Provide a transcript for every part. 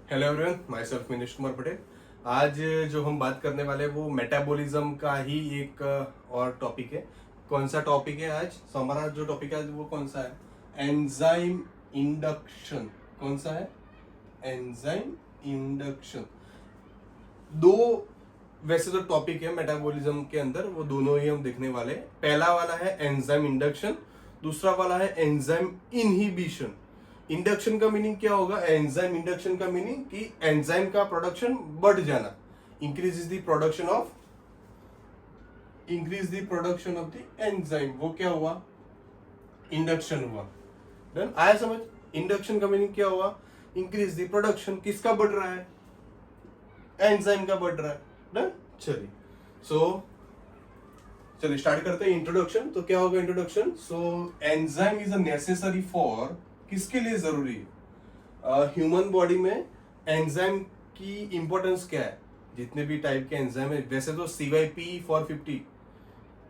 Hello everyone, my self Minish Kumar Patel. आज जो हम बात करने वाले हैं वो मेटाबॉलिज्म का ही एक और टॉपिक है। कौन सा टॉपिक है आज? तो हमारा जो टॉपिक है आज वो कौन सा है? Enzyme induction. कौन सा है? Enzyme induction. दो वैसे तो टॉपिक है मेटाबॉलिज्म के अंदर, वो दोनों ही हम देखने वाले हैं। पहला वाला है एंजाइम इंडक्शन, दूसरा वाला है एंजाइम इनहिबिशन। इंडक्शन का मीनिंग क्या होगा? एंजाइम इंडक्शन का मीनिंग कि एंजाइम का प्रोडक्शन बढ़ जाना, increase the production of the enzyme. वो क्या हुआ? इंडक्शन हुआ। डन? आया समझ? इंडक्शन का मीनिंग क्या हुआ? Increase the production. किसका बढ़ रहा है? एंजाइम का बढ़ रहा है। डन? चलिए चलिए स्टार्ट करते हैं इंट्रोडक्शन। तो क्या होगा introduction? Enzyme is a necessary for, किसके लिए जरूरी है? ह्यूमन बॉडी में एंजाइम की इंपॉर्टेंस क्या है? जितने भी टाइप के एंजाइम है, वैसे तो CYP450,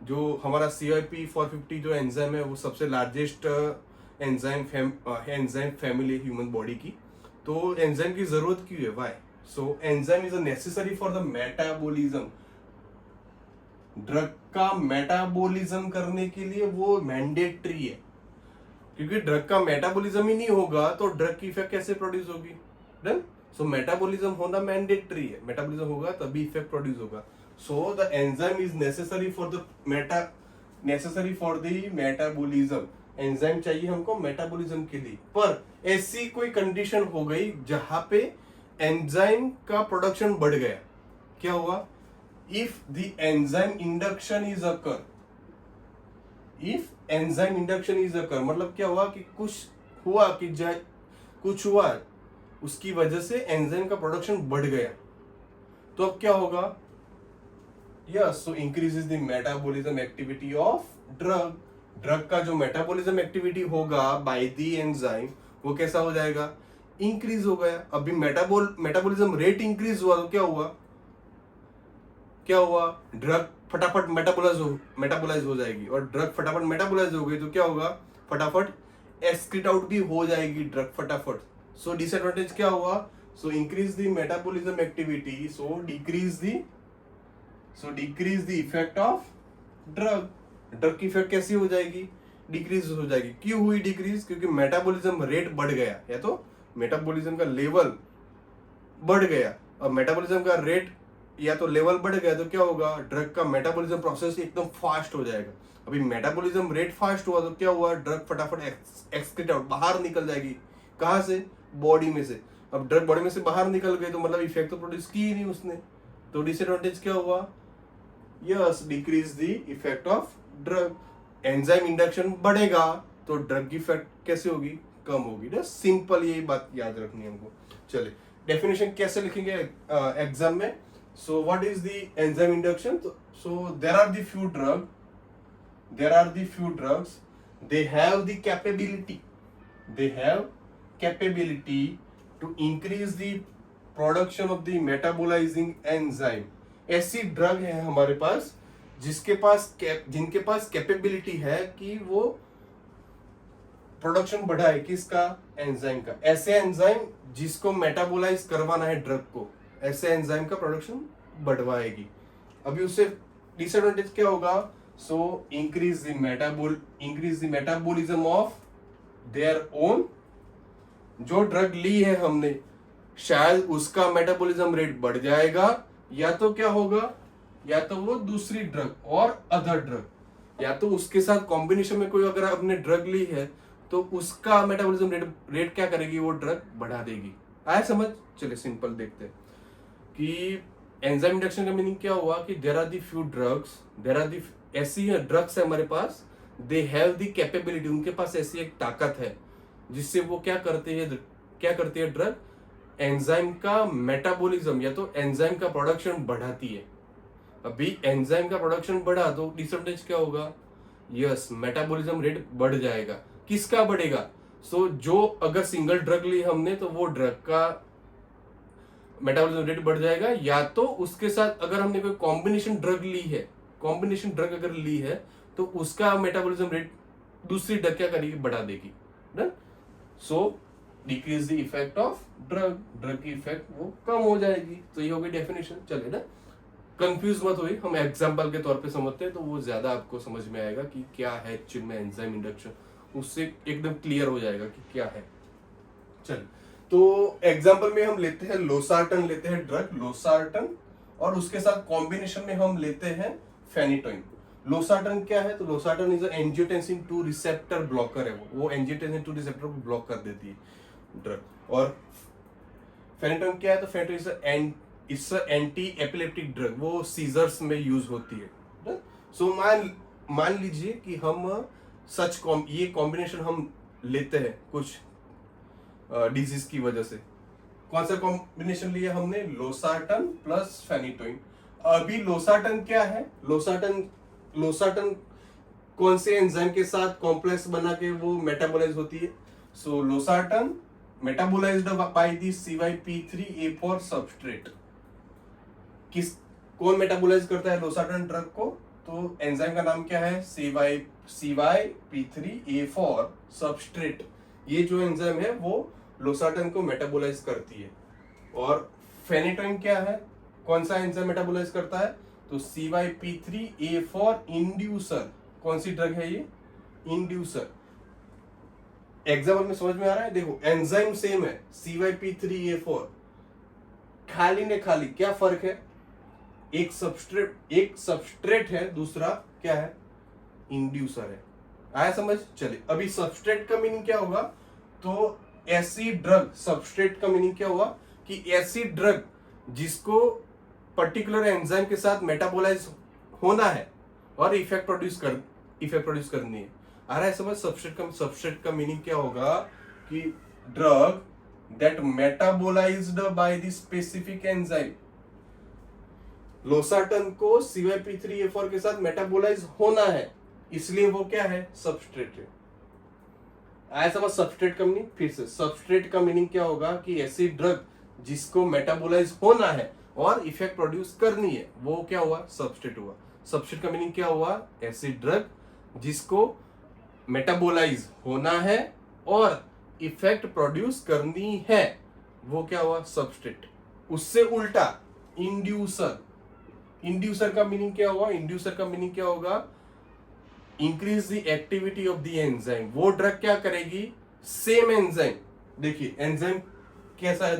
जो हमारा CYP450 जो एंजाइम है वो सबसे largest enzyme family human body की। तो एंजाइम की जरूरत क्यों है? Why? Enzyme is a necessary for the metabolism. Drug का मेटाबॉलिज्म करने के लिए वो मैंडेटरी है, क्योंकि ड्रग का मेटाबॉलिज्म ही नहीं होगा तो ड्रग की इफेक्ट कैसे प्रोड्यूस होगी? डन? मेटाबॉलिज्म होना मैंडेटरी है। मेटाबॉलिज्म होगा तभी इफेक्ट प्रोड्यूस होगा। The enzyme is necessary for the metabolism. Enzyme चाहिए हमको मेटाबॉलिज्म के लिए। पर ऐसी कोई कंडीशन हो गई जहां पे एंजाइम का प्रोडक्शन बढ़ गया, क्या हुआ? If the enzyme induction is occur, if enzyme induction is occur मतलब क्या हुआ कि कुछ हुआ उसकी वजह से एंजाइम का प्रोडक्शन बढ़ गया, तो अब क्या होगा? Yes, increases the metabolism activity of drug. Drug का जो मेटाबॉलिज्म एक्टिविटी होगा बाय द एंजाइम, वो कैसा हो जाएगा? इंक्रीज हो गया। अभी मेटाबॉलिज्म रेट इंक्रीज हुआ तो क्या हुआ? ड्रग फटाफट मेटाबोलाइज हो जाएगी, और ड्रग फटाफट मेटाबोलाइज हो गई तो क्या होगा? फटाफट एक्सक्रीट आउट भी हो जाएगी ड्रग फटाफट। डिसएडवांटेज क्या हुआ? Increase the metabolism activity, decrease the effect of drug. Drug की इफेक्ट कैसी हो जाएगी? डिक्रीज हो जाएगी। क्यों हुई डिक्रीज? क्योंकि मेटाबॉलिज्म रेट बढ़ गया, या तो मेटाबॉलिज्म का लेवल बढ़ गया। और मेटाबॉलिज्म का रेट या तो लेवल बढ़ गया तो क्या होगा? ड्रग का मेटाबॉलिज्म प्रोसेस एकदम फास्ट हो जाएगा। अभी मेटाबॉलिज्म रेट फास्ट हुआ तो क्या हुआ? ड्रग फटाफट एक्सक्रीट आउट, बाहर निकल जाएगी। कहां से? बॉडी में से। अब ड्रग बॉडी में से बाहर निकल गई तो मतलब इफेक्ट तो प्रोड्यूस की ही नहीं उसने, तो डिसएडवांटेज क्या हुआ? Yes, decrease the effect of drug. Enzyme induction बढ़ेगा तो ड्रग की इफेक्ट कैसे होगी? कम होगी। ना सिंपल, यही बात याद रखनी है हमको। चलिए डेफिनेशन कैसे लिखेंगे एग्जाम में? What is the enzyme induction? There are the few drugs. They have the capability to increase the production of the metabolizing enzyme. ऐसी ड्रग है हमारे पास जिनके पास कैपेबिलिटी है कि वो प्रोडक्शन बढ़ाए। किसका? एंजाइम का। ऐसे एंजाइम जिसको मेटाबोलाइज करवाना है ड्रग को, ऐसे एंजाइम का प्रोडक्शन बढ़वाएगी। अभी उससे डिसएडवांटेज क्या होगा? Increase the metabolism of their own. जो ड्रग ली है हमने, शायद उसका मेटाबॉलिज्म रेट बढ़ जाएगा, या तो क्या होगा? या तो वो दूसरी ड्रग और अदर ड्रग, या तो उसके साथ कॉम्बिनेशन में कोई अगर आपने ड्रग ली है तो उसका मेटाबॉलिज्म रेट क्या करेगी? वो ड्रग बढ़ा देगी। आया समझ? चलिए सिंपल देखते हैं कि एंजाइम इंडक्शन का मीनिंग क्या हुआ कि there are the few drugs, ऐसी ड्रग्स है हमारे पास, दे हैव द कैपेबिलिटी, उनके पास ऐसी एक ताकत है जिससे वो क्या करती है ड्रग? एंजाइम का मेटाबॉलिज्म या तो एंजाइम का प्रोडक्शन बढ़ाती है। अभी एंजाइम का प्रोडक्शन बढ़ा तो डिसएडवांटेज क्या होगा? यस, मेटाबॉलिज्म रेट बढ़ जाएगा। किसका बढ़ेगा? जो अगर सिंगल ड्रग ली हमने तो वो ड्रग का मेटाबॉलिज्म रेट बढ़ जाएगा, या तो उसके साथ अगर हमने कोई कॉम्बिनेशन ड्रग अगर ली है तो उसका मेटाबॉलिज्म रेट दूसरी ड्रग क्या करेगी? बढ़ा देगी। Done? Decrease the effect of drug, drug की इफेक्ट वो कम हो जाएगी। तो ये हो गई डेफिनेशन। चले ना, कंफ्यूज मत होइए, हम एग्जांपल के तौर पे समझते हैं तो वो ज्यादा आपको समझ में आएगा कि क्या है एक्चुअल में एंजाइम इंडक्शन, उससे एकदम क्लियर हो जाएगा कि क्या है। चल, तो एग्जांपल में हम लेते हैं लोसार्टन, लेते हैं ड्रग लोसार्टन, और उसके साथ कॉम्बिनेशन में हम लेते हैं फेनिटोइन। लोसार्टन क्या है? तो losartan is angiotensin 2 receptor blocker है, वो एंजियोटेंसिन 2 रिसेप्टर को ब्लॉक कर देती है ड्रग। और फेनिटोइन क्या है? तो phenytoin is anti epileptic drug, वो सीजर्स में यूज होती है। सो मान लीजिए कि हम ये कॉम्बिनेशन हम लेते हैं कुछ डिजीज की वजह से। कौन सा कॉम्बिनेशन लिया हमने? Losartan plus phenytoin. अभी लोसार्टन क्या है? लोसार्टन कौन से एंजाइम के साथ कॉम्प्लेक्स बना के वो मेटाबोलाइज होती है? So losartan metabolized by the CYP3A4 substrate. कौन मेटाबोलाइज करता है लोसार्टन ड्रग को? तो एंजाइम का नाम क्या है? CYP3A4 substrate. ये जो एंजाइम है वो लोसार्टन को मेटाबोलाइज करती है। और फेनिटोइन क्या है? कौन सा एंजाइम मेटाबोलाइज करता है? तो CYP3A4 इंड्यूसर। कौन सी ड्रग है ये? इंड्यूसर। एग्जाम्पल में समझ में आ रहा है? देखो एंजाइम सेम है, CYP3A4, खाली ने खाली क्या फर्क है? एक सबस्ट्रेट है, दूसरा क्या है? इंड्यूसर है। आया समझ? चलिए, अभी सबस्ट्रेट का मीनिंग क्या होगा? तो ऐसी ड्रग, सबस्ट्रेट का मीनिंग क्या हुआ कि ऐसी ड्रग जिसको पर्टिकुलर एंजाइम के साथ मेटाबोलाइज होना है और इफेक्ट प्रोड्यूस करनी है। आ रहा है समझ? सबस्ट्रेट का मीनिंग क्या होगा कि drug that metabolised by the specific enzyme. Losartan को CYP3A4 के साथ मेटाबोलाइज होना है, इसलिए वो क्या है? सबस्ट्रेट है। आया समझ? सबस्ट्रेट का मीनिंग फिर से, सबस्ट्रेट का मीनिंग क्या होगा कि ऐसी ड्रग जिसको मेटाबोलाइज होना है और इफेक्ट प्रोड्यूस करनी है, वो क्या हुआ? सबस्ट्रेट हुआ। सबस्ट्रेट का मीनिंग क्या हुआ? ऐसी ड्रग जिसको मेटाबोलाइज होना है और इफेक्ट प्रोड्यूस करनी है, वो क्या हुआ? सबस्ट्रेट। उससे उल्टा इंड्यूसर। इंड्यूसर का मीनिंग क्या हुआ? इंड्यूसर का मीनिंग क्या होगा? Increase the activity of the enzyme. वो ड्रग क्या करेगी? सेम एंजाइम, देखिए एंजाइम कैसा है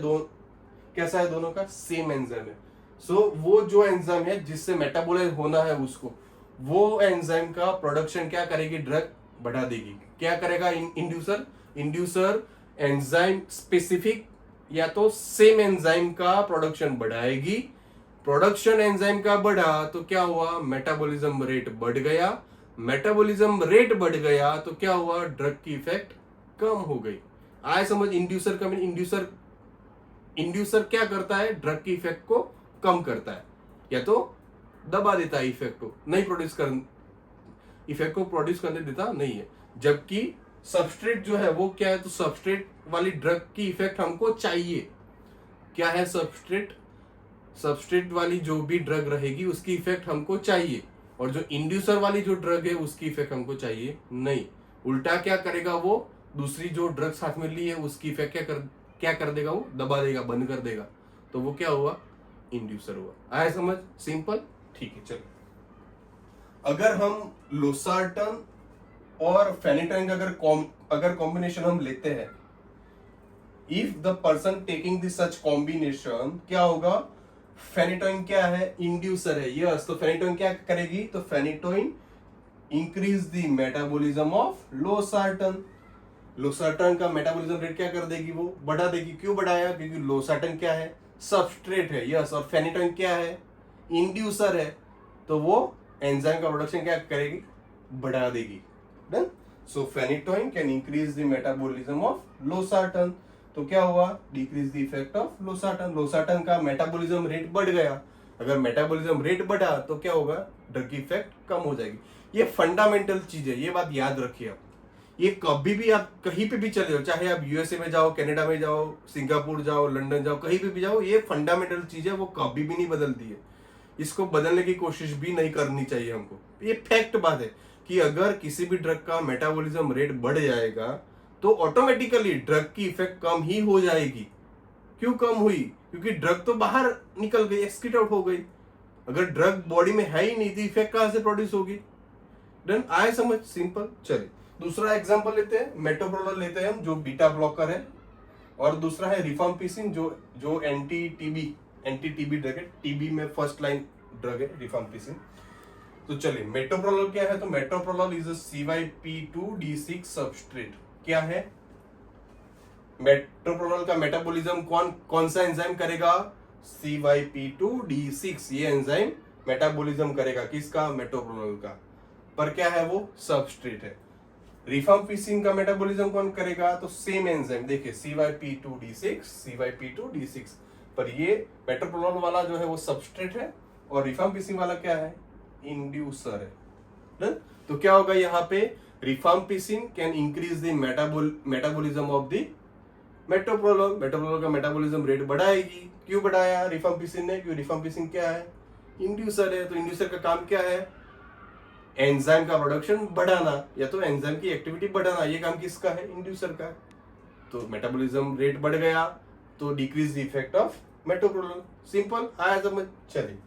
दोनों का? सेम एंजाइम है। सो वो जो एंजाइम है जिससे मेटाबोलाइज होना है उसको, वो एंजाइम का प्रोडक्शन क्या करेगी? ड्रग बढ़ा देगी। क्या करेगा इंड्यूसर एंजाइम स्पेसिफिक या तो सेम एंजाइम का प्रोडक्शन बढ़ाएगी। प्रोडक्शन एंजाइम का बढ़ा तो क्या हुआ? मेटाबॉलिज्म रेट बढ़ गया। मेटाबॉलिज्म रेट बढ़ गया तो क्या हुआ? ड्रग की इफेक्ट कम हो गई। आए समझ? इंड्यूसर का इंड्यूसर क्या करता है? ड्रग की इफेक्ट को कम करता है या तो दबा देता है, इफेक्ट को प्रोड्यूस करने देता नहीं है। जबकि सबस्ट्रेट जो है वो क्या है? तो सबस्ट्रेट वाली ड्रग की इफेक्ट हमको चाहिए। क्या है सबस्ट्रेट वाली जो भी ड्रग रहेगी उसकी इफेक्ट हमको चाहिए, और जो इंड्यूसर वाली जो ड्रग है उसकी इफेक्ट हमको चाहिए नहीं। उल्टा क्या करेगा? वो दूसरी जो ड्रग साथ में ली है उसकी इफेक्ट क्या कर देगा? वो दबा देगा, बंद कर देगा। तो वो क्या हुआ? इंड्यूसर हुआ। आया समझ? सिंपल, ठीक है। चलो, अगर हम लोसार्टन और फेनिटोइन अगर कॉम्बिनेशन हम लेते हैं, if the person taking this such combination, क्या होगा? फेनिटोइन क्या है? इंड्यूसर है। यस, तो फेनिटोइन क्या करेगी? तो phenytoin increase the metabolism of losartan. Losartan का मेटाबॉलिज्म रेट क्या कर देगी? वो बढ़ा देगी। क्यों बढ़ाया? क्योंकि लोसार्टन क्या है? सबस्ट्रेट है। यस, और फेनिटोइन क्या है? इंड्यूसर है। तो वो एंजाइम का प्रोडक्शन क्या करेगी? बढ़ा देगी। Done. So phenytoin can increase the metabolism of losartan. तो क्या हुआ? Decrease the effect of losartan. Losartan का मेटाबॉलिज्म रेट बढ़ गया। अगर मेटाबॉलिज्म रेट बढ़ा तो क्या होगा? ड्रग की इफेक्ट कम हो जाएगी। ये फंडामेंटल चीज है, ये बात याद रखिए आप। ये कभी भी आप कहीं पे भी चले जाओ, चाहे आप यूएसए में जाओ, कनाडा में जाओ, सिंगापुर जाओ, लंदन जाओ, कहीं पे भी जाओ, ये फंडामेंटल चीज है, वो कभी भी नहीं बदलती है। इसको बदलने की कोशिश भी नहीं करनी चाहिए हमको। ये फैक्ट बात है कि अगर किसी भी ड्रग का मेटाबॉलिज्म रेट बढ़ जाएगा तो ऑटोमेटिकली ड्रग की इफेक्ट कम ही हो जाएगी। क्यों कम हुई? क्योंकि ड्रग तो बाहर निकल गई, एक्सक्रीट आउट हो गई। अगर ड्रग बॉडी में है ही नहीं तो इफेक्ट कहां से प्रोड्यूस होगी? डन, आए समझ? सिंपल। चलिए दूसरा एग्जांपल लेते हैं, मेटोप्रोलोल लेते हैं हम, जो बीटा ब्लॉकर है, और दूसरा है रिफाम्पिसिन, जो एंटी टीबी ड्रग है। टीबी में फर्स्ट लाइन ड्रग है रिफाम्पिसिन। तो चलिए मेटोप्रोलोल क्या है? तो metoprolol is a CYP2D6 substrate. क्या है? मेटोप्रोलोल का मेटाबॉलिज्म कौन सा एंजाइम करेगा? CYP2D6 ये एंजाइम मेटाबॉलिज्म करेगा। किसका? मेटोप्रोलोल का। पर क्या है? वो सबस्ट्रेट है। रिफाम्पिसिन का मेटाबॉलिज्म कौन करेगा? तो सेम एंजाइम, देखिए CYP2D6 पर ये मेटोप्रोलोल वाला जो है वो सबस्ट्रेट है, और रिफाम्पिसिन वाला क्या है? इंड्यूसर है। डन? तो क्या होगा यहाँ पे? Rifampicin can increase the metabolism of the metoprolol. Metoprolol का मेटाबॉलिज्म रेट बढ़ाएगी। क्यों बढ़ाया रिफाम्पिसिन ने? क्योंकि रिफाम्पिसिन क्या है? इंड्यूसर है। तो इंड्यूसर का काम क्या है? एंजाइम का प्रोडक्शन बढ़ाना, या तो एंजाइम की एक्टिविटी बढ़ाना। ये काम किसका है? इंड्यूसर का। तो मेटाबॉलिज्म रेट बढ़ गया तो decrease the effect of metoprolol. Simple, आया समझ? चलिए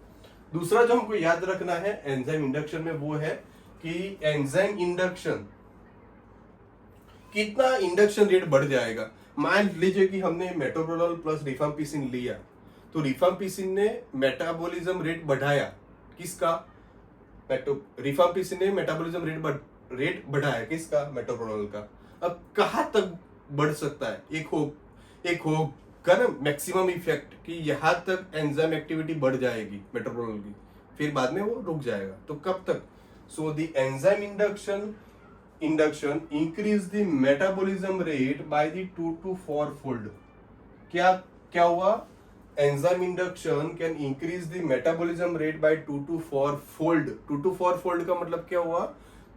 दूसरा जो हमको याद रखना है एंजाइम इंडक्शन में, वो है कि एंजाइम इंडक्शन, कितना इंडक्शन रेट बढ़ जाएगा। मान लीजिए कि हमने मेटोप्रोलोल प्लस रिफाम्पिसिन लिया, तो रिफाम्पिसिन ने मेटाबॉलिज्म रेट बढ़ाया। किसका? रिफाम्पिसिन ने मेटाबॉलिज्म रेट बढ़ाया। किसका? मेटोप्रोलोल का। अब कहां तक बढ़ सकता है? एक होगा ना मैक्सिमम इफेक्ट कि यहां तक एंजाइम एक्टिविटी बढ़ जाएगी मेटोप्रोलोल की, फिर बाद में वो रुक जाएगा। तो कब तक? So the enzyme induction increase the metabolism rate by the 2 to 4 fold. क्या हुआ? Enzyme induction can increase the metabolism rate by 2 to 4 fold. 2 to 4 fold का मतलब क्या हुआ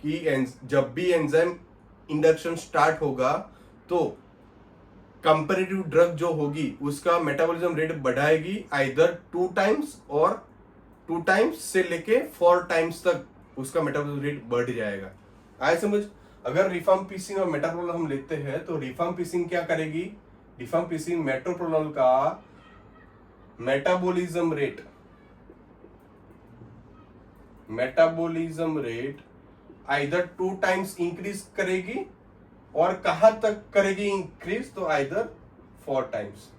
कि जब भी एंजाइम इंडक्शन स्टार्ट होगा तो कंपैरेटिव ड्रग जो होगी उसका मेटाबॉलिज्म रेट बढ़ाएगी, आइदर 2 times और 2 times से लेके 4 times तक उसका मेटाबॉलिज्म रेट बढ़ जाएगा। आए समझ? अगर रिफाम्पिसिन और मेटोप्रोलोल हम लेते हैं तो रिफाम्पिसिन क्या करेगी? रिफाम्पिसिन मेटोप्रोलोल का metabolism rate either 2 times increase करेगी, और कहां तक करेगी इंक्रीज? तो आइदर 4 times,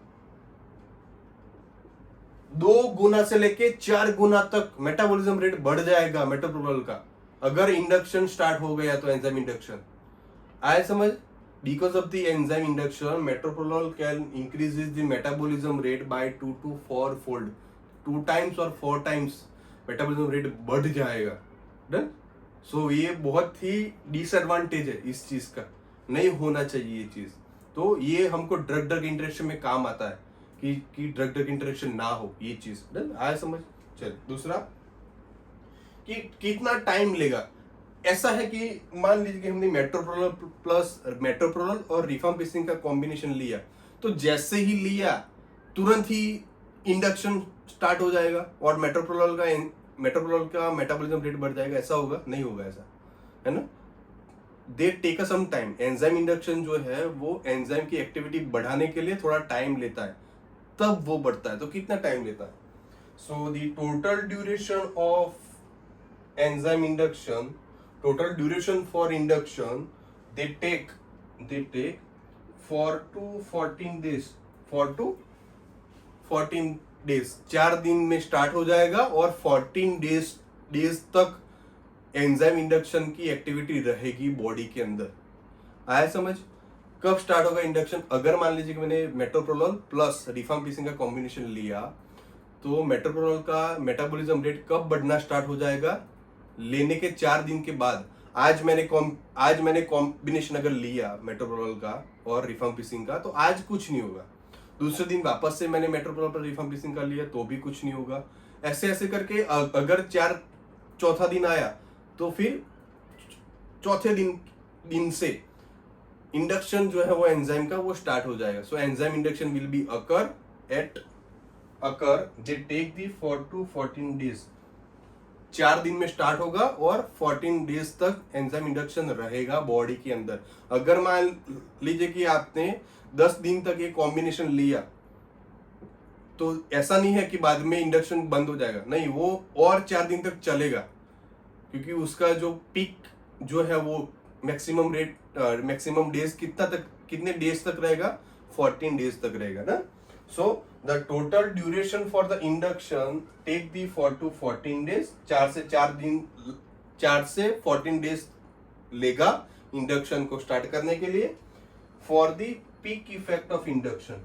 2 गुना से लेके 4 गुना तक मेटाबॉलिज्म रेट बढ़ जाएगा मेटोप्रोलोल का, अगर इंडक्शन स्टार्ट हो गया तो एंजाइम इंडक्शन। आए समझ? Because of the enzyme induction metoprolol can increases the metabolism rate by 2 to 4 fold. 2 times और 4 times मेटाबॉलिज्म रेट बढ़ जाएगा। डन? सो ये बहुत ही डिसएडवांटेज है इस चीज का, नहीं होना चाहिए ये चीज। तो ये हमको ड्रग इंटरेक्शन में काम आता है कि ड्रग इंटरेक्शन ना हो ये चीज। डन? आया समझ? चल दूसरा कि कितना टाइम लेगा। ऐसा है कि मान लीजिए कि हमने मेटोप्रोलोल और रिफाम्पिसिन का कॉम्बिनेशन लिया, तो जैसे ही लिया तुरंत ही इंडक्शन स्टार्ट हो जाएगा और मेटोप्रोलोल का मेटाबॉलिज्म रेट बढ़ जाएगा। ऐसा होगा? नहीं होगा ऐसा, है ना? They take a some time. Enzyme induction जो है वो एंजाइम की एक्टिविटी बढ़ाने के लिए थोड़ा टाइम लेता है, तब वो बढ़ता है। तो कितना टाइम लेता है? सो the total duration of enzyme induction, total duration for induction, they take for to 14 days, 4 दिन में स्टार्ट हो जाएगा और 14 डेज तक एंजाइम इंडक्शन की एक्टिविटी रहेगी बॉडी के अंदर। आया समझ? कब स्टार्ट होगा इंडक्शन? अगर मान लीजिए कि मैंने मेटोप्रोलोल प्लस रिफाम्पिसिन का कॉम्बिनेशन लिया, तो मेटोप्रोलोल का मेटाबॉलिज्म रेट कब बढ़ना स्टार्ट हो जाएगा? लेने के 4 दिन के बाद। आज मैंने कॉम्बिनेशन अगर लिया मेटोप्रोलोल का और रिफाम्पिसिन का, तो आज कुछ नहीं होगा। दूसरे दिन वापस से मैंने मेटोप्रोलोल पर रिफाम्पिसिन का लिया तो भी कुछ नहीं होगा। ऐसे करके अगर चौथा दिन आया तो फिर चौथे दिन से इंडक्शन जो है वो एंजाइम का वो स्टार्ट हो जाएगा। So enzyme induction will be occur they take the 4 to 14 days। 4 दिन में स्टार्ट होगा और 14 डेज तक एंजाइम इंडक्शन रहेगा बॉडी के अंदर। अगर मान लीजिए कि आपने 10 दिन तक ये कॉम्बिनेशन लिया तो ऐसा नहीं है कि बाद में इंडक्शन बंद हो जाएगा, नहीं, वो और 4 दिन तक चलेगा, क्योंकि उसका जो पीक जो है वो मैक्सिमम डेज कितने डेज तक रहेगा, 14 डेज तक रहेगा ना। So the total duration for the induction take the 4 to 14 days, 4 से 14 डेज लेगा इंडक्शन को स्टार्ट करने के लिए। For the peak effect of induction,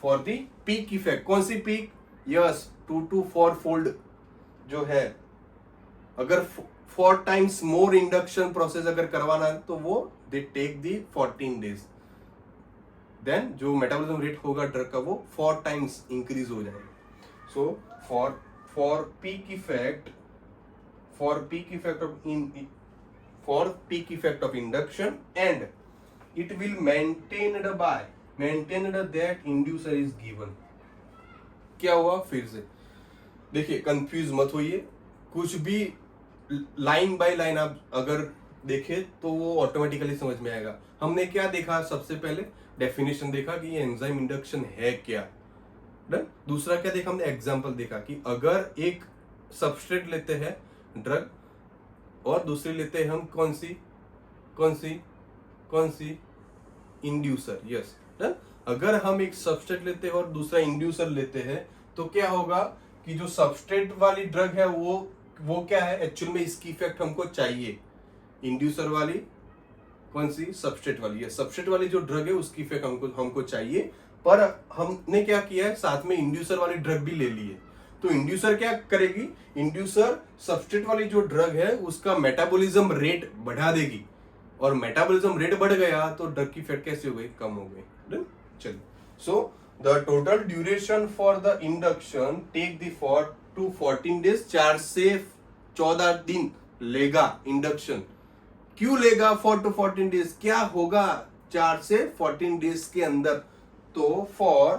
for the peak effect, कौन सी पीक, यस 2 to 4 फोल्ड जो है, अगर 4 times मोर इंडक्शन प्रोसेस अगर करवाना है तो वो they take the 14 days, then जो मेटाबॉलिज्म रेट होगा ड्रग का वो 4 times इंक्रीज हो जाएगा। So for peak effect of induction and it will maintained that inducer is given. क्या हुआ, फिर से देखिए, कंफ्यूज मत होइए, कुछ भी लाइन बाय लाइन आप अगर देखें तो वो ऑटोमेटिकली समझ में आएगा। हमने क्या देखा, सबसे पहले डेफिनेशन देखा कि ये एंजाइम इंडक्शन है क्या, डन। दूसरा क्या देखा हमने, एग्जांपल देखा कि अगर एक सबस्ट्रेट लेते हैं ड्रग और दूसरी लेते हैं हम कौन सी इंड्यूसर, यस, डन। अगर हम एक सबस्ट्रेट लेते हैं और दूसरा इंड्यूसर लेते हैं तो क्या होगा कि जो सबस्ट्रेट वाली ड्रग है वो क्या है, एक्चुअल में इसकी इफेक्ट हमको चाहिए, इंड्यूसर वाली कौन सी, सबस्ट्रेट वाली है, सबस्ट्रेट वाली जो ड्रग है उसकी इफेक्ट हमको चाहिए, पर हमने क्या किया है, साथ में इंड्यूसर वाली ड्रग भी ले ली है। तो इंड्यूसर क्या करेगी, इंड्यूसर सबस्ट्रेट वाली जो ड्रग है उसका मेटाबॉलिज्म रेट बढ़ा देगी, और मेटाबॉलिज्म रेट बढ़ गया तो ड्रग की इफेक्ट कैसे हो गई, कम हो गई। चलिए, so the total duration for the induction take the 4 to 14 days, 4 से 14 दिन लेगा इंडक्शन। क्यों लेगा 4 to 14 डेज, क्या होगा 4 से 14 डेज के अंदर, तो for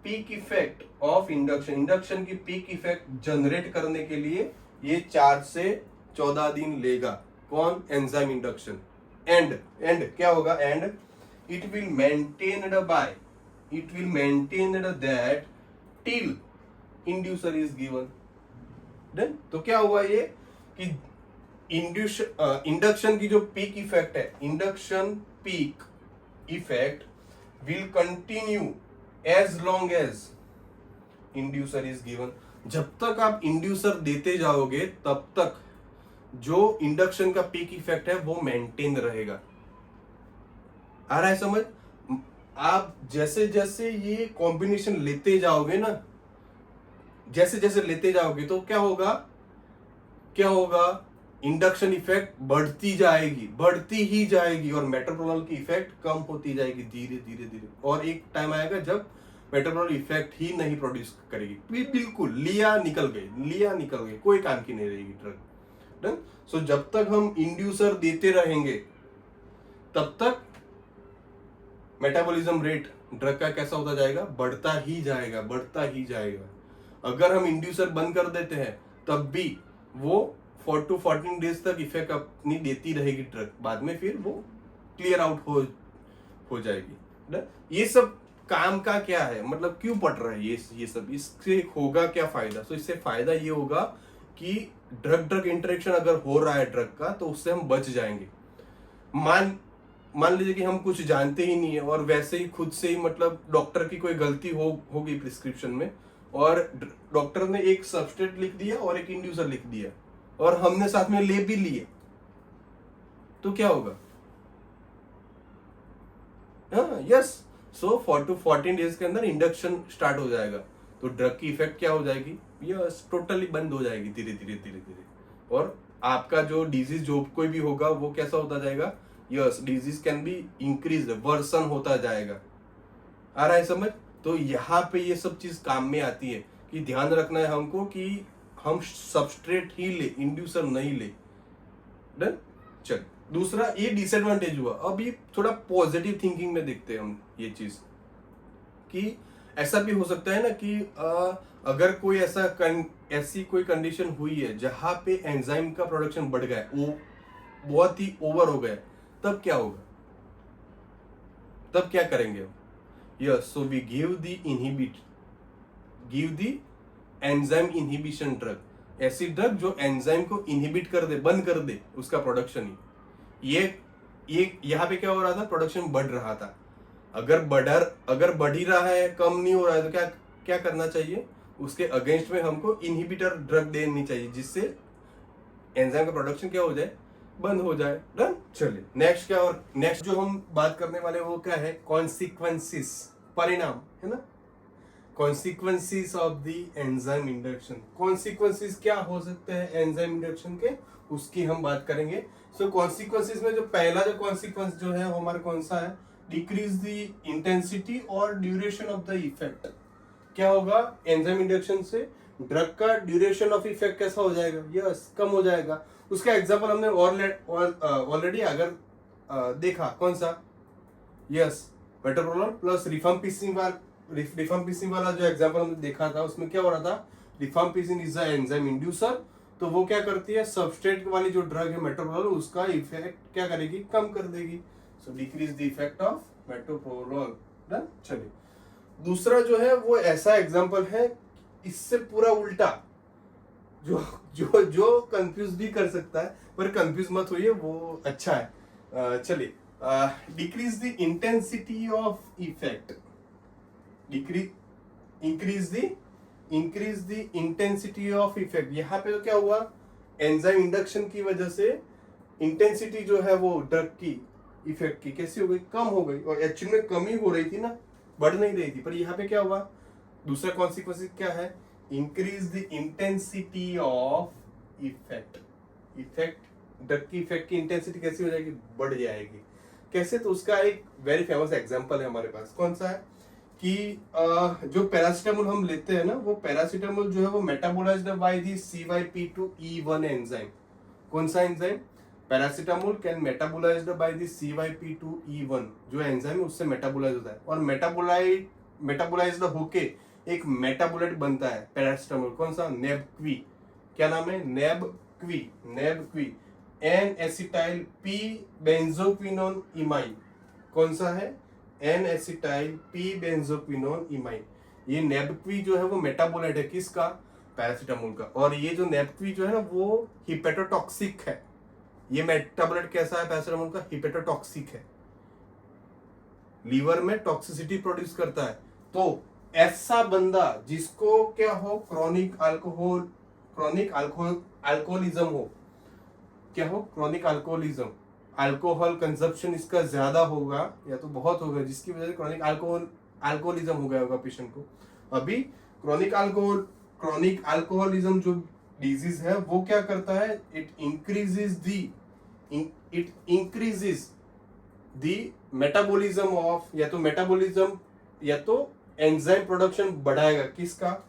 peak effect of induction की पीक इफेक्ट जनरेट करने के लिए ये 4 से 14 दिन लेगा, कौन, एंजाइम इंडक्शन। एंड क्या होगा, and it will maintained that till inducer is given. Done. तो क्या हुआ ये कि इंडक्शन की जो पीक इफेक्ट है, induction peak effect will continue as long as inducer is given. जब तक आप इंड्यूसर देते जाओगे तब तक जो इंडक्शन का पीक इफेक्ट है वो मेंटेन रहेगा। आ रहा है समझ? आप जैसे जैसे ये कॉम्बिनेशन लेते जाओगे ना, जैसे लेते जाओगे तो क्या होगा, इंडक्शन इफेक्ट बढ़ती ही जाएगी और मेटाबोलिज्म की इफेक्ट कम होती जाएगी धीरे, और एक टाइम आएगा जब मेटाबोलिज्म इफेक्ट ही नहीं प्रोड्यूस करेगी, बिल्कुल लिया निकल गई, कोई काम की नहीं रहेगी ड्रग। डन। सो जब तक हम इंड्यूसर देते रहेंगे तब तक मेटाबॉलिज्म रेट ड्रग का कैसा होता जाएगा, बढ़ता ही जाएगा। अगर हम इंड्यूसर बंद कर देते हैं तब भी वो 4 to 14 डेज तक इफेक्ट अपनी देती रहेगी ड्रग, बाद में फिर वो क्लियर आउट हो जाएगी। ये सब काम का क्या है, मतलब क्यों पढ़ रहा है ये सब, इससे होगा क्या फायदा? तो इससे फायदा ये होगा कि ड्रग इंटरेक्शन अगर हो रहा है ड्रग का तो उससे हम बच जाएंगे। मान लीजिए कि हम कुछ जानते ही नहीं है और वैसे ही खुद से ही, मतलब डॉक्टर की कोई गलती हो गई प्रिस्क्रिप्शन में, और डॉक्टर ने एक सबस्ट्रेट लिख दिया और एक इंड्यूसर लिख दिया और हमने साथ में ले भी लिए, तो क्या होगा? हाँ, यस। सो 4 to 14 डेज के अंदर इंडक्शन स्टार्ट हो जाएगा, तो ड्रग की इफेक्ट क्या हो जाएगी, यस, टोटली बंद हो जाएगी धीरे, और आपका जो डिजीज जो कोई भी होगा वो कैसा होता जाएगा, yes, disease can be increase, worsen होता जाएगा। आ रहा है समझ? तो यहाँ पे ये सब चीज काम में आती है कि ध्यान रखना है हमको कि हम सबस्ट्रेट ही ले, इंड्यूसर नहीं ले। डन। चल, दूसरा ये डिसएडवांटेज हुआ। अब ये थोड़ा पॉजिटिव थिंकिंग में देखते हैं हम ये चीज कि ऐसा भी हो सकता है ना कि अगर कोई ऐसी कोई कंडीशन हुई है जहां पे एंजाइम का प्रोडक्शन बढ़ गया है, वो बहुत ही ओवर हो गया है, तब क्या होगा, तब क्या करेंगे हम? Yes, so we give the enzyme inhibition drug, ऐसी ड्रग जो एंजाइम को इनहिबिट कर दे, बंद कर दे उसका प्रोडक्शन ही। ये यहाँ पे क्या हो रहा था, प्रोडक्शन बढ़ रहा था। अगर बढ़ ही रहा है, कम नहीं हो रहा है, तो क्या क्या करना चाहिए, उसके अगेंस्ट में हमको इनहिबिटर ड्रग देनी चाहिए, जिससे एंजाइम का प्रोडक्शन क्या हो जाए, बंद हो जाए। डन। चलिए नेक्स्ट क्या, और नेक्स्ट जो हम बात करने वाले वो क्या है, कॉन्सिक्वेंसेस, परिणाम है ना। Consequences of the enzyme induction, consequences क्या हो सकते हैं एंजाइम इंडक्शन के, उसकी हम बात करेंगे। सो कॉन्सिक्वेंसेस में जो पहला जो कॉन्सिक्वेंस जो है वो हमारा कौन सा है, डिक्रीज द इंटेंसिटी और ड्यूरेशन ऑफ द इफेक्ट। क्या होगा, एंजाइम इंडक्शन से ड्रग का ड्यूरेशन ऑफ इफेक्ट कैसा हो जाएगा, यस कम हो जाएगा। उसका एग्जांपल हमने ऑलरेडी अगर देखा, कौन सा, यस मेटोप्रोलोल प्लस रिफाम्पिसिन वाला जो एग्जांपल हमने देखा था, उसमें क्या हो रहा था, rifampicin is a enzyme inducer, तो वो क्या करती है, सबस्ट्रेट वाली जो ड्रग है मेटोप्रोलोल, उसका इफेक्ट क्या करेगी, कम कर देगी। So decrease the effect of metoprolol. Done. चलिए दूसरा जो है वो ऐसा एग्जांपल है, इससे पूरा उल्टा, जो जो जो कंफ्यूज भी कर सकता है, पर कंफ्यूज मत होइए, वो अच्छा है। चलिए, decrease the intensity of effect, increase the intensity of effect. यहाँ पे तो क्या हुआ, एंजाइम इंडक्शन की वजह से इंटेंसिटी जो है वो ड्रग की इफेक्ट की कैसी हो गई, कम हो गई, और एक्चुअली में कमी हो रही थी ना, बढ़ नहीं रही थी। पर यहाँ पे क्या हुआ, दूसरा कॉन्सिक्वेंस क्या है, increase the intensity of effect. Drug की इफेक्ट की इंटेंसिटी कैसी हो जाएगी, बढ़ जाएगी। कैसे, तो उसका एक वेरी फेमस एग्जांपल है हमारे पास, कौन सा है कि जो पैरासीटामोल हम लेते हैं ना, वो पैरासीटामोल जो है वो metabolised by the CYP2E1 enzyme. कौन सा enzyme, paracetamol can metabolised by the CYP2E1, जो एंजाइम है उससे मेटाबोलाइज होता है, और मेटाबोलाइज्ड होके एक मेटाबोलाइट बनता है पैरासीटामोल, कौन सा, नेबक्वी। क्या नाम है, NAPQI N acetyl P benzoquinone imine. कौन सा है, N acetyl P benzoquinone imine. ये नेबक्वी जो है वो मेटाबोलाइट है किसका, पैरासीटामोल का। और ये जो नेबक्वी जो है ना वो हिपेटोटॉक्सिक है। ये मेटाबोलाइट कैसा है पैरासीटामोल का, हिपेटोटॉक्सिक है, लीवर में टॉक्सिसिटी प्रोड्यूस करता है। तो ऐसा बंदा जिसको क्या हो, क्रॉनिक अल्कोहलिज्म हो, क्या हो, क्रॉनिक अल्कोहलिज्म, अल्कोहल कंजप्शन इसका ज्यादा होगा या तो बहुत होगा, जिसकी वजह से क्रॉनिक अल्कोहलिज्म हो गया होगा पेशेंट को। अभी क्रॉनिक अल्कोहलिज्म जो डिजीज है वो क्या करता है, it increases the metabolism of, या तो एंजाइम प्रोडक्शन बढ़ाएगा किसका,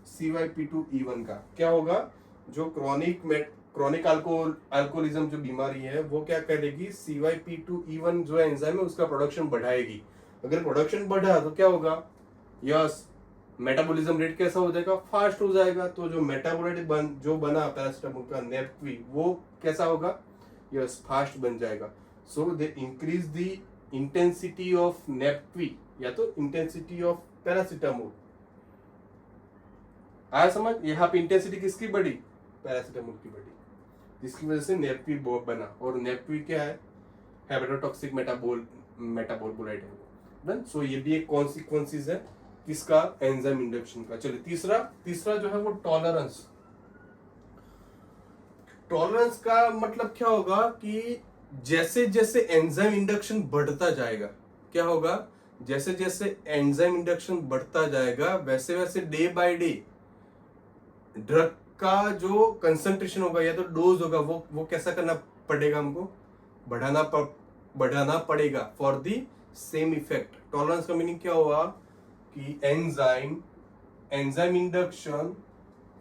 CYP2E1 का। क्या होगा, जो क्रॉनिक अल्कोहलिज्म जो बीमारी है वो क्या करेगी, CYP2E1 जो एंजाइम है उसका प्रोडक्शन बढ़ाएगी। अगर प्रोडक्शन बढ़ा तो क्या होगा, यस मेटाबॉलिज्म रेट कैसा हो जाएगा, फास्ट हो जाएगा। तो जो मेटाबोलाइट जो बना पैरासीटामोल का नेबक्वी, वो कैसा होगा, यस फास्ट बन जाएगा। So they increase the intensity of NAPQI या तो इंटेंसिटी ऑफ पैरासीटामोल। आया समझ, यहाँ पे इंटेंसिटी किसकी बढ़ी, पैरासीटामोल की बढ़ी, जिसकी वजह से नेबक्वी बना। और नेबक्वी क्या है, हेपेटोटॉक्सिक मेटाबोलाइट है। डन। सो ये भी एक कॉन्सिक्वेंसेस है किसका, एंजाइम इंडक्शन का। चलिए तीसरा जो है वो टॉलरेंस का मतलब क्या होगा कि जैसे जैसे एंजाइम इंडक्शन बढ़ता जाएगा, क्या होगा, जैसे जैसे एंजाइम इंडक्शन बढ़ता जाएगा वैसे वैसे डे बाय डे ड्रग का जो कंसंट्रेशन होगा या तो डोज होगा वो कैसा करना पड़ेगा, हमको बढ़ाना पड़ेगा for the same effect. Tolerance का मीनिंग क्या हुआ कि enzyme induction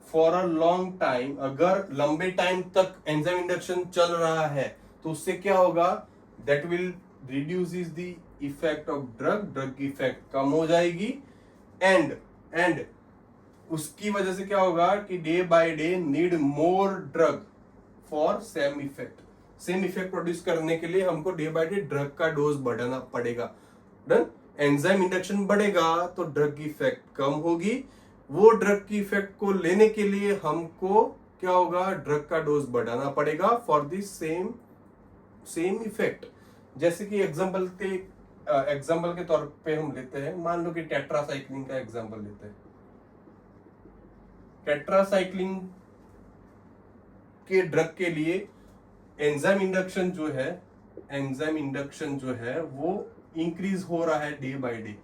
for a long time, अगर लंबे टाइम तक एंजाइम इंडक्शन चल रहा है तो उससे क्या होगा, that will reduces the effect of drug की इफेक्ट कम हो जाएगी, एंड उसकी वजह से क्या होगा कि day by day need more drug for same effect produce करने के लिए हमको डे बाय डे ड्रग का डोज बढ़ाना पड़ेगा। डन। एंजाइम इंडक्शन बढ़ेगा तो ड्रग की इफेक्ट कम होगी। वो ड्रग की इफेक्ट को लेने के लिए हमको क्या होगा, ड्रग का डोज बढ़ाना पड़ेगा फॉर द सेम इफेक्ट। जैसे कि एग्जांपल के तौर पे हम लेते हैं, मान लो कि टेट्रासाइक्लिन का एग्जांपल लेते हैं। टेट्रासाइक्लिन के ड्रग के लिए एंजाइम इंडक्शन जो है वो इंक्रीज हो रहा है day by day.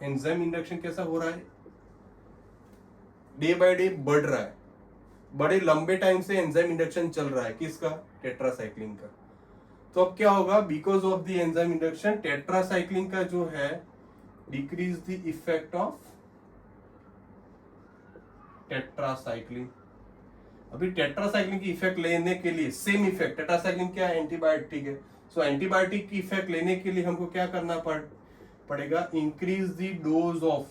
Enzyme induction कैसा हो रहा है, डे बाय डे बढ़ रहा है। बड़े लंबे टाइम से एंजाइम इंडक्शन चल रहा है, किसका, टेट्रासाइक्लिन का। तो अब क्या होगा, because of the enzyme induction tetracycline का जो है decrease the effect of tetracycline. अभी टेट्रासाइक्लिन की इफेक्ट लेने के लिए सेम इफेक्ट, टेट्रासाइक्लिन क्या है, एंटीबायोटिक है। सो एंटीबायोटिक की इफेक्ट लेने के लिए हमको क्या करना पड़ेगा, increase the dose of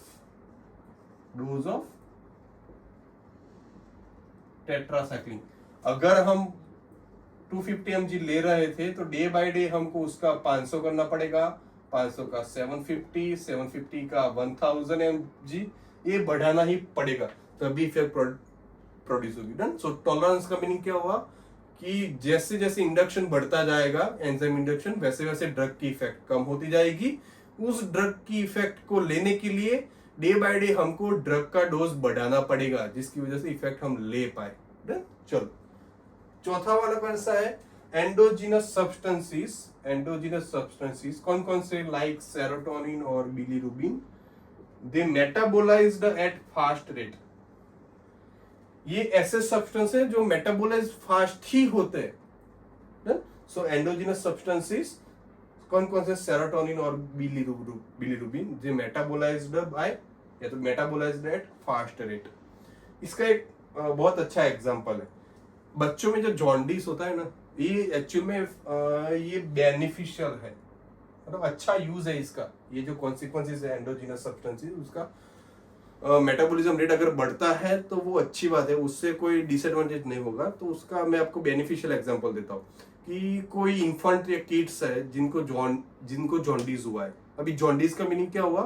tetracycline. अगर हम 250 mg ले रहे थे तो डे बाय डे हमको उसका 500 करना पड़ेगा, 500 का 750 का 1000 mg, ये बढ़ाना ही पड़ेगा तभी इफेक्ट प्रोड्यूस होगी। डन। सो टॉलरेंस का मीनिंग क्या हुआ कि जैसे जैसे इंडक्शन बढ़ता जाएगा, एंजाइम इंडक्शन, वैसे वैसे ड्रग की इफेक्ट कम होती जाएगी। उस ड्रग की इफेक्ट को लेने के लिए डे बाय डे हमको ड्रग का डोज बढ़ाना पड़ेगा, जिसकी वजह से इफेक्ट हम ले पाए। डन। चलो चौथा वाला कौन सा है, एंडोजीनस सब्सटेंसेस। कौन कौन से, लाइक सेरोटोनिन और बिलीरुबिन, दे मेटाबोलाइज्ड एट फास्ट रेट। ये ऐसे सब्सटेंस है जो मेटाबोलाइज फास्ट ही होते हैं। सो एंडोजीनस सब्सटेंसेस कौन कौन से, सेरोटोनिन और बिलीरुबिन, जो मेटाबोलाइज्ड बाय या तो मेटाबोलाइज्ड एट फास्ट रेट। इसका एक बहुत अच्छा एग्जांपल है, बच्चों में जो जॉन्डिस होता है ना, ये एक्चुअल में ये बेनिफिशियल है, मतलब अच्छा यूज है इसका। ये जो कॉन्सिक्वेंसेस है एंडोजीनस सब्सटेंसेस, उसका मेटाबॉलिज्म रेट अगर बढ़ता है तो वो अच्छी बात है, उससे कोई डिसएडवांटेज नहीं होगा। तो उसका मैं आपको बेनिफिशियल एग्जांपल देता हूँ कि कोई इन्फेंट या किड्स है जिनको जॉन्डिस हुआ है। अभी जॉन्डिस का मीनिंग क्या हुआ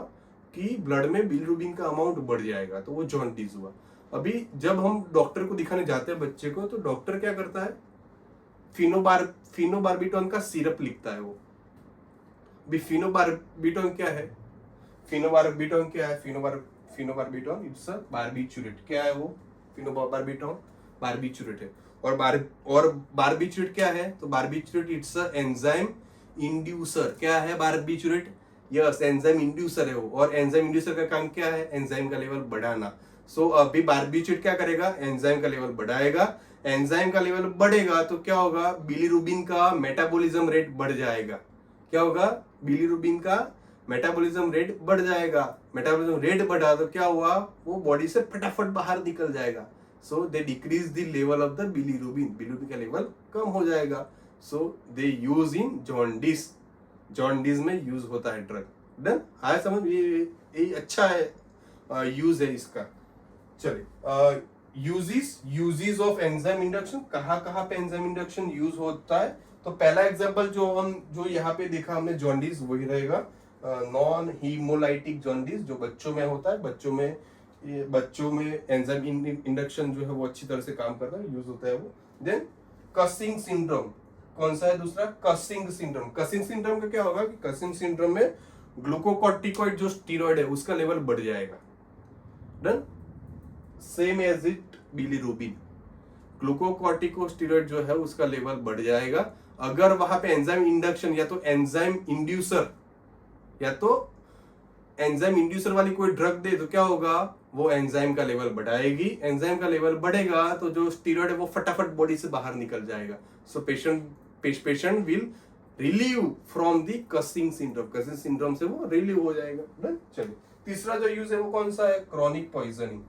कि ब्लड में बिलीरुबिन का अमाउंट बढ़ जाएगा, तो वो जॉन्डिस हुआ। अभी जब हम डॉक्टर को दिखाने जाते हैं बच्चे को, तो डॉक्टर क्या करता है, फिनोबार्बिटॉन का सिरप लिखता है वो। अभी फिनोबार्बिटॉन क्या है, फिनोबार्बिटॉन इट्स अ बार्बिचुरेट। क्या है वो, फिनोबार्बिटॉन बार्बिचुरेट है। और बार्बिचुरेट क्या है, तो barbiturate it's a enzyme inducer. क्या है बार्बिचुरेट, यस एंजाइम इंड्यूसर है वो। और एंजाइम इंड्यूसर का काम क्या है, एंजाइम का लेवल बढ़ाना। सो अभी बार्बिचुरेट क्या करेगा, एंजाइम का लेवल बढ़ाएगा। एंजाइम का लेवल बढ़ेगा तो क्या होगा, बिलीरुबिन का मेटाबॉलिज्म रेट बढ़ जाएगा। क्या होगा, बिलीरुबिन का मेटाबॉलिज्म रेट बढ़ जाएगा। मेटाबॉलिज्म रेट बढ़ा तो क्या हुआ, वो बॉडी से फटाफट बाहर निकल जाएगा। So they decrease the level of the bilirubin का लेवल कम हो जाएगा। So they use in jaundice में यूज होता है ड्रग। डन, आया समझ, ये अच्छा है यूज है इसका। चलिए यूजेस ऑफ एंजाइम इंडक्शन, कहाँ पे एंजाइम इंडक्शन यूज होता है। तो पहला एग्जांपल जो यहाँ पे देखा हमने जॉन्डिस, वही रहेगा नॉन हीमोलाइटिक जॉन्डिस, जो बच्चों में होता है। बच्चों में एंजाइम इंडक्शन जो है वो अच्छी तरह से काम करता है, यूज होता है वो। देन कसिंग सिंड्रोम, कौन सा है दूसरा, कसिंग सिंड्रोम। कसिंग सिंड्रोम का क्या होगा कि कसिंग सिंड्रोम में ग्लूकोकॉर्टिकॉइड जो स्टीरॉइड है उसका लेवल बढ़ जाएगा। Done, same as it bilirubin, glucocorticosteroid जो है उसका लेवल बढ़ जाएगा। अगर वहां पे एंजाइम इंडक्शन या तो एंजाइम इंड्यूसर वाली कोई ड्रग दे तो क्या होगा, वो एंजाइम का लेवल बढ़ाएगी। एंजाइम का लेवल बढ़ेगा तो जो स्टीरॉइड है वो फटाफट बॉडी से बाहर निकल जाएगा। So patient will relieve from the causing syndrome से वो रिलीव हो जाएगा। चलिए तीसरा जो यूज है वो कौन सा है, क्रॉनिक पॉइजनिंग।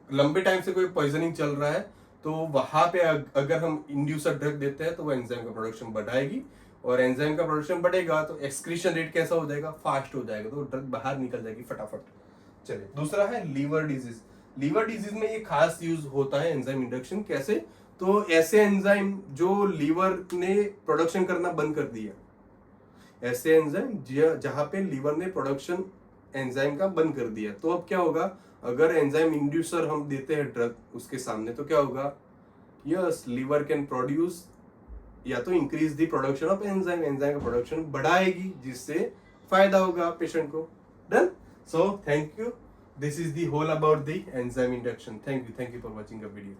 लंबे टाइम से कोई पॉइजनिंग चल रहा है तो वहां पे अगर हम इंड्यूसर ड्रग देते हैं तो वो एंजाइम का प्रोडक्शन बढ़ाएगी और एंजाइम का प्रोडक्शन बढ़ेगा तो एक्सक्रीशन रेट कैसा हो जाएगा, फास्ट हो जाएगा, तो ड्रग बाहर निकल जाएगी फटाफट। चलिए दूसरा है लीवर डिजीज। लीवर डिजीज में ये खास यूज होता है एंजाइम इंडक्शन। कैसे, तो ऐसे एंजाइम जो लीवर ने प्रोडक्शन करना बंद कर दिया, ऐसे एंजाइम जहां पे लीवर ने प्रोडक्शन एंजाइम का बंद कर दिया, तो अब क्या होगा, अगर एंजाइम इंड्यूसर हम देते हैं ड्रग उसके सामने, तो क्या होगा, यस लीवर कैन प्रोड्यूस या तो increase the production of enzyme, enzyme का प्रोडक्शन बढ़ाएगी जिससे फायदा होगा पेशेंट को। Done. So thank you, this is the whole about the enzyme induction. Thank you for watching the video.